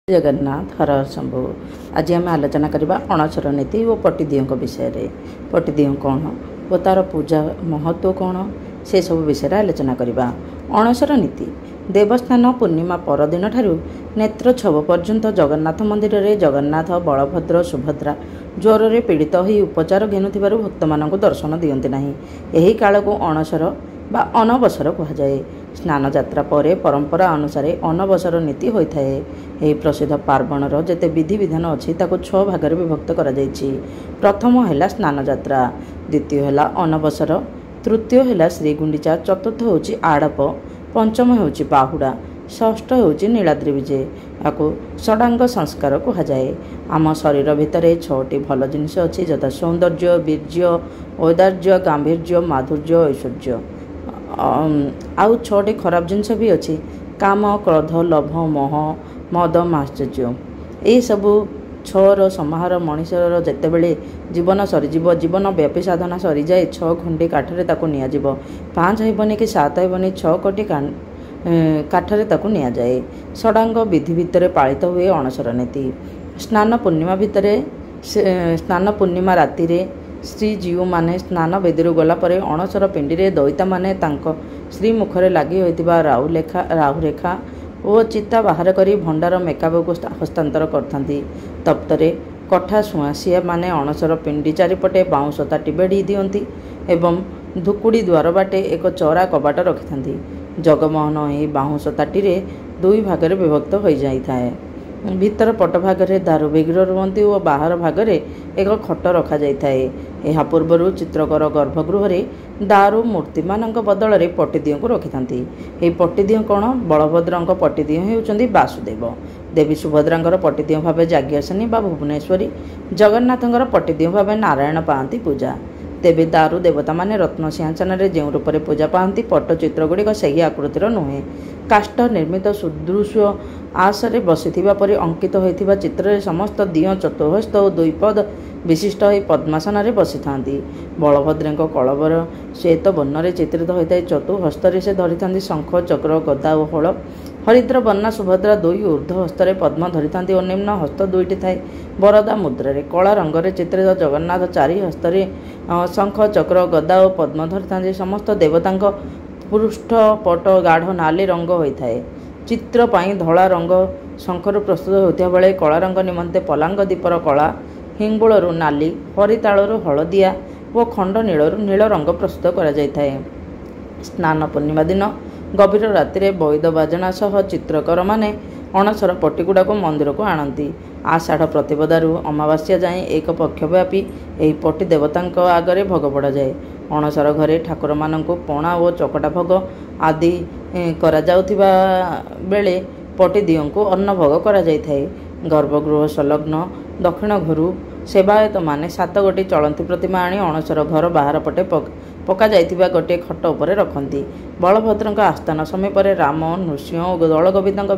जगन्नाथ हर शंभु। आज आम आलोचना करवा अणसर नीति और पट्टिदियों विषय में। पट्टिदियों कौन और तार पूजा महत्व कौन से सब विषय आलोचना करवा। अणसर नीति देवस्थान पूर्णिमा परदिन ठारू नेत्र छव पर्यंत जगन्नाथ मंदिर में जगन्नाथ बलभद्र सुभद्रा ज्वर में पीड़ित हो उपचार घेनुथिबारु भक्त मानक दर्शन दियंती नाही। एही काल को अणसर बा अनबसर कहुए। स्नान जात्रा पर परंपरा अनुसार अनबसर नीति होता है। यह प्रसिद्ध पार्वणर जेते विधि विधान अच्छी ताको 6 भाग विभक्त करा जायछि। प्रथम है स्नान जात्रा, द्वितीय है अनबसर, तृतीय है श्रीगुंडीचा, चतुर्थ होछि आड़प, पंचम होछि बाहुड़ा, षष्ठ होछि नीलाद्रि विजे। याको षडांग संस्कार कहुए। आम शरीर भितर 6टी भल जिनिस अच्छी यथा सौंदर्य, वीर्य, औदार्य, गांभीर्य, माधुर्य, ऐश्वर्य। आउ 6टी खराब जिनस भी अच्छी काम, क्रोध, लोभ, मोह, मद, माश्चर्य। यही सबू 6र समाहार मनीषर जितेबले जीवन सरीजीव, जीवन व्यापी साधना सरी जाए 6 खुंडी काठरे ताकू नियाजिब। 5 हेबनी कि 7 हेबनी 6 कोटी काठरे ताकू निया जाए। षडांग विधि भितर पालित हुए अणसर नीति। स्नान पूर्णिमा भितर स्नान पूर्णिमा राति रे श्रीजीव माने स्नान वेदी गलापर अणसर पिंडी रे दैता माने तांको श्रीमुखरे लगी होइतिबा राहुरेखा और चिता बाहर करी भंडार मेकाब को हस्तांतर करथांती। तप्तरे कठा सुआसिया माने अणसर पिंडी चारिपटे बाउंश ताटी बेड़ी दियंती एवं धुकुड़ी द्वार बाटे एक चौरा कबाट रखिथांती। जगमोहन यही बाउंश ताटी रे 2 भाग विभक्त हो जाए। भीतर पट भागरे दारु विग्रह रुहंती और बाहर भागरे एक खट रखा जाए। यह पूर्वर चित्रकर गर्भगृह दारु मूर्ति मान बदल में पट्टिदियों को रखिथांती। यह पट्टिदियों कौन? बलभद्र पट्टिदियों होउचंदी वासुदेव, देवी सुभद्रा पट्टिदियों भाव जाग्ञसेनी बा भुवनेश्वरी, जगन्नाथर पट्टिदियों भाव नारायण पाती पूजा। तेबे दारु देवता माने रत्न सिंहासन में जो रूप से पूजा पाती पट्टचित्र गुड़िक सही आकृतिर नुहे। काष्ठ निर्मित सुदृश आसरे बसिथिबा परि अंकित होइथिबा चित्र समस्त दियो चतुर्हस्त और 2 पद विशिष्ट हो पद्मासन में बसी था। बलभद्र कलबर श्वेत वर्ण चित्रित होता है। चतुर्हस्त से धरी था शंख, चक्र, गदा और हल। हरिद्र वर्णा सुभद्रा 2 ऊर्ध्व हस्तर पद्म धरी था और निम्न हस्त 2टी थाए। बरदा मुद्रारे कला रंगरे चित्रित जगन्नाथ 4 हस्तरे शंख, चक्र, गदा और पद्म धरी था। समस्त देवता पृष्ठ पट गाढ़ नाली रंग होता है। चित्र पाई धला रंग शंखर प्रस्तुत होता बेले कला रंग निमंते पलांग दीपर कला, हिंगुलू नाली, हरितालू हलदिया और खंड नीलू नील रंग प्रस्तुत करा जाए। स्नान पूर्णिमा दिन गभीर राति बैद बाजना सह चित्रकर माने अणसर पट्टिगुड़ा को मंदिर को आणती। आषाढ़ प्रतिपदारू अमावास्या जाए 1 पक्ष व्यापी यही पट्टी देवता आगरे भोग पड़ा जाए। अणसर घरे ठाकुर मानक पणा और चकटा भोग आदि करा जाउथिबा बेले पट्टिदियों को अन्न भोग करा जाय थाए। गर्भगृह संलग्न दक्षिण घरू सेवायत माने 7 गोटी चलती प्रतिमा आनी अणसर घर बाहर पटे पका जाइथिबा गोटे खट उपरे रखती। बलभद्र आस्थान समीप राम, नृसिंह और दलगोविंद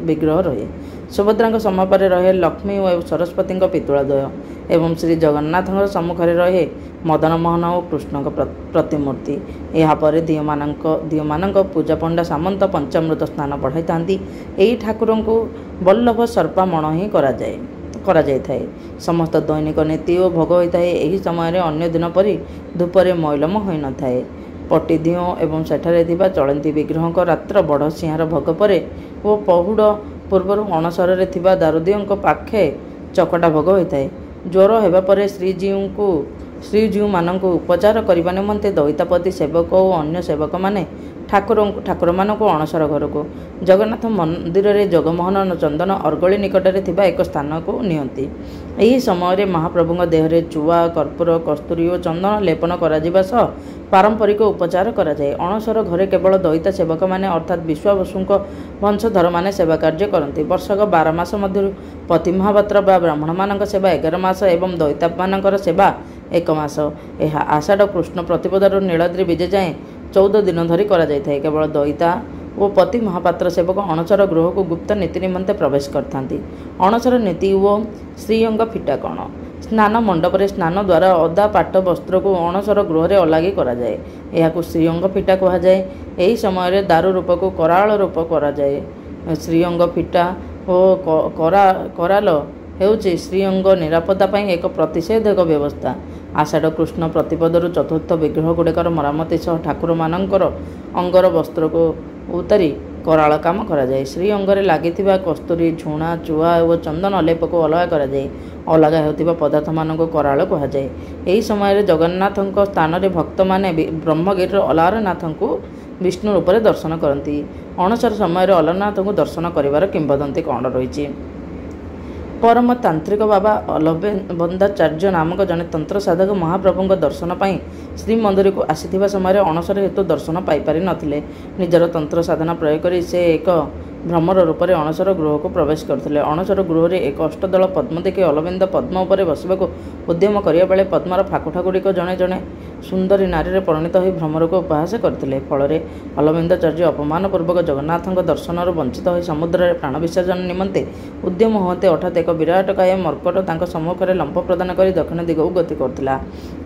विग्रह रहे। सुभद्रा समीप रहे लक्ष्मी और सरस्वती पितुलाद्वय एवं श्री जगन्नाथ सम्मुखें रहे मदन मोहन और कृष्ण प्रतिमूर्ति। यापर दियो मानक पूजा पंडा सामंत पंचामृत स्नान बढ़ाई था। यही ठाकुर को बल्लभ सर्पा मण ही करा जाए। समस्त दैनिक नीति और भोग होता है। यही समय अन्य दिन परी धूपरे मैलम हो न थाए। पट्टिदियों एवं सेठारे थिबा चलती विग्रह को रात्र बड़ सिंहार भोग परे और पहुड़ पूर्वर अणसर थिबा दारुदियों पाखे चकटा भोग होता है। ज्वर होगा पर श्रीजीव मानक उपचार करने निमंते दैतापति सेवक और अन्य सेवक माने ठाकुर मान को अणसर घर को जगन्नाथ मंदिर रे जगमोहन चंदन अर्गली निकटरे थिबा एक स्थान को नियंती। यही समय महाप्रभु देहरे चुआ, कर्पूर, कस्तूरी और चंदन लेपन करा सह पारंपरिक उपचार करा जाए। अणसर घरे केवल दैता सेवक माने अर्थात विश्वावसुक वंशधर माने सेवा कार्य करती। वर्षक 12 मास मध्य पति महापात्र बा ब्राह्मण मान सेवा 11 मास एवं दैता मान सेवा 1 मास। यह आषाढ़ कृष्ण प्रतिपदार नीलाद्रि विजे जाए 14 दिन धरी करा जाए। केवल दैता और पति महापात्र सेवक अणसर गृह को गुप्त नीति निमंते प्रवेश करथांती। अणसर नीति और श्रीअंग फिटा कौन? स्नान मंडप रे स्नान द्वारा अदा पाट वस्त्र को अणसर गृह रे अलागी करा जाए। यह श्रीअंग फिटा कहुए। यही समय दारु रूप को कराल रूप करा जाए। श्रीअंग फिटा ଓ କରାଲ ହେଉଛି ଶ୍ରୀଅଙ୍ଗ ନିରାପତ୍ତା ପାଇଁ ଏକ ପ୍ରତିଷେଧକ ବ୍ୟବସ୍ଥା। ଆଷାଢ଼ କୃଷ୍ଣ ପ୍ରତିପଦରୁ ଚତୁର୍ଥ ବିଗ୍ରହଗୁଡ଼ିକର ମରାମତି ସହ ଠାକୁରମାନଙ୍କର ଅଙ୍ଗର ବସ୍ତ୍ରକୁ ଉତାରି କରାଳ କାମ କରାଯାଏ। ଶ୍ରୀଅଙ୍ଗରେ ଲାଗିଥିବା କସ୍ତୁରୀ, ଝୁଣା, ଚୁଆ ଓ ଚନ୍ଦନ ଲେପକୁ ଅଲଗା କରାଯାଏ। ଅଲଗା ହେଉଥିବା ପଦାର୍ଥମାନଙ୍କୁ କରାଳ କୁହାଯାଏ। ଏହି ସମୟରେ ଜଗନ୍ନାଥଙ୍କ ସ୍ଥାନରେ ଭକ୍ତମାନେ ବ୍ରହ୍ମଗିରିର ଅଲାରନାଥଙ୍କୁ ବିଷ୍ଣୁ ରୂପରେ ଦର୍ଶନ କରନ୍ତି। ଅଣସର ସମୟରେ ଅଲାରନାଥଙ୍କୁ ଦର୍ଶନ କରିବାର କିମ୍ବଦନ୍ତୀ କ'ଣ ରହିଛି? ପରମ ତାନ୍ତ୍ରିକ ବାବା ଅଲବନ୍ଦାଚାର୍ଯ୍ୟ ନାମକ ଜଣେ ତନ୍ତ୍ର ସାଧକ ମହାପ୍ରଭୁଙ୍କ ଦର୍ଶନ ପାଇଁ ଶ୍ରୀମନ୍ଦିରକୁ ଆସିଥିବା ସମୟରେ ଅଣସର ହେତୁ ଦର୍ଶନ ପାଇପାରି ନଥିଲେ। ନିଜର ତନ୍ତ୍ର ସାଧନା ପ୍ରୟୋଗ କରି ସେ ଏକ ଭ୍ରମର ରୂପରେ ଅଣସର ଗୃହକୁ ପ୍ରବେଶ କରିଥିଲେ। ଅଣସର ଗୃହରେ ଏକ ଅଷ୍ଟଦଳ ପଦ୍ମ ଦେଖି ଅଲବିନ୍ଦ ପଦ୍ମ ଉପରେ ବସିବାକୁ ଉଦ୍ୟମ କରିବା ବେଳେ ପଦ୍ମର ଫାକୁଠାଗୁଡ଼ିକ ଜଣେ ଜଣେ ସୁନ୍ଦରୀ ନାରୀରେ ପରିଣତ ହୋଇ ଭ୍ରମରକୁ ଉପହାସ କରିଥିଲେ। ଫଳରେ ଅଲବିନ୍ଦାଚାର୍ଯ୍ୟ ଅପମାନପୂର୍ବକ ଜଗନ୍ନାଥଙ୍କ ଦର୍ଶନରୁ ବଞ୍ଚିତ ହୋଇ ସମୁଦ୍ରରେ ପ୍ରାଣ ବିସର୍ଜନ ନିମନ୍ତେ ଉଦ୍ୟମ ହୁଅନ୍ତେ ହଠାତ୍ ଏକ ବିରାଟକାୟ ମର୍କଟ ତାଙ୍କ ସମ୍ମୁଖରେ ଲମ୍ପ ପ୍ରଦାନ କରି ଦକ୍ଷିଣ ଦିଗକୁ ଗତି କରୁଥିଲା।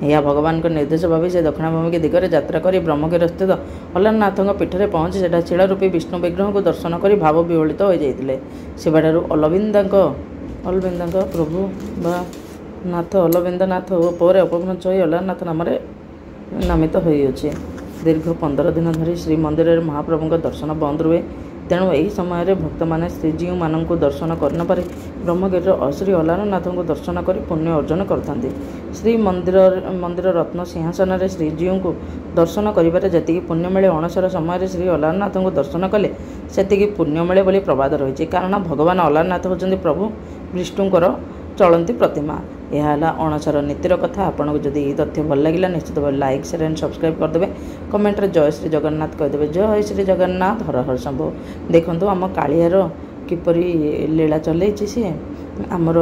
ଏହା ଭଗବାନଙ୍କ ନିର୍ଦ୍ଦେଶ ଭାବି ସେ ଦକ୍ଷିଣାଭିମୁଖୀ ଦିଗରେ ଯାତ୍ରା କରି ବ୍ରହ୍ମଗିରିସ୍ଥିତ ଅଲାରନାଥଙ୍କ ପୀଠରେ ପହଞ୍ଚି ସେଠାରେ ଶିଳାରୂପୀ ବିଷ୍ଣୁ ବିଗ୍ରହଙ୍କୁ ଦର୍ଶନ କରି ଭାବ ବିହଳିତ ହୋଇଯାଇଥିଲେ। ସେବାଠାରୁ ଅଲବିନ୍ଦାଙ୍କ ପ୍ରଭୁ ବା ନାଥ ଅଲବିନ୍ଦନାଥ ଓ ପରେ ଅପଭ୍ରଂଶ ହୋଇ ଅଲାରନାଥ ନାମରେ ନାମିତ ହୋଇଅଛି। ଦୀର୍ଘ 15 ଦିନ ଧରି ଶ୍ରୀମନ୍ଦିରରେ ମହାପ୍ରଭୁଙ୍କ ଦର୍ଶନ ବନ୍ଦ ରୁହେ। ତେଣୁ ଏହି ସମୟରେ ଭକ୍ତମାନେ ଶ୍ରୀଜୀଉମାନଙ୍କୁ ଦର୍ଶନ କରିନପାରି ବ୍ରହ୍ମଗିରିର ଶ୍ରୀ ଅଲାରନାଥଙ୍କୁ ଦର୍ଶନ କରି ପୁଣ୍ୟ ଅର୍ଜନ କରିଥାନ୍ତି। ଶ୍ରୀମନ୍ଦିର ରତ୍ନ ସିଂହାସନରେ ଶ୍ରୀଜୀଉଙ୍କୁ ଦର୍ଶନ କରିବାରେ ଯେତିକି ପୁଣ୍ୟ ମିଳେ, ଅଣସର ସମୟରେ ଶ୍ରୀ ଅଲାରନାଥଙ୍କୁ ଦର୍ଶନ କଲେ ସେତିକି ପୁଣ୍ୟ ମିଳେ ବୋଲି ପ୍ରବାଦ ରହିଛି। କାରଣ ଭଗବାନ ଅଲାରନାଥ ହେଉଛନ୍ତି ପ୍ରଭୁ ବିଷ୍ଣୁଙ୍କର ଚଳନ୍ତି ପ୍ରତିମା। ଏହା ହେଲା ଅଣସର ନୀତିର କଥା। ଆପଣଙ୍କୁ ଯଦି ଏହି ତଥ୍ୟ ଭଲ ଲାଗିଲା ନିଶ୍ଚିତ ଭାବେ ଲାଇକ୍, ସେୟାର ଆଣ୍ଡ ସବସ୍କ୍ରାଇବ୍ କରିଦେବେ। କମେଣ୍ଟରେ ଜୟ ଶ୍ରୀ ଜଗନ୍ନାଥ କହିଦେବେ। ଜୟ ଶ୍ରୀ ଜଗନ୍ନାଥ, ହର ହର ଶମ୍ଭୁ। ଦେଖନ୍ତୁ ଆମ କାଳିଆର କିପରି ଲୀଳା ଚଲେଇଛି ସିଏ। ଆମର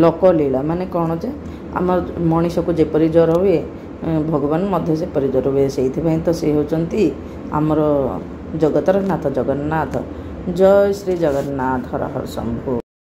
ଲୋକ ଲୀଳା ମାନେ କ'ଣ ଯେ ଆମ ମଣିଷକୁ ଯେପରି ଜ୍ୱର ହୁଏ ଭଗବାନ ମଧ୍ୟ ସେପରି ଜ୍ୱର ହୁଏ। ସେଇଥିପାଇଁ ତ ସେ ହେଉଛନ୍ତି ଆମର ଜଗତର ନାଥ ଜଗନ୍ନାଥ। ଜୟ ଶ୍ରୀ ଜଗନ୍ନାଥ, ହର ହର ଶମ୍ଭୁ।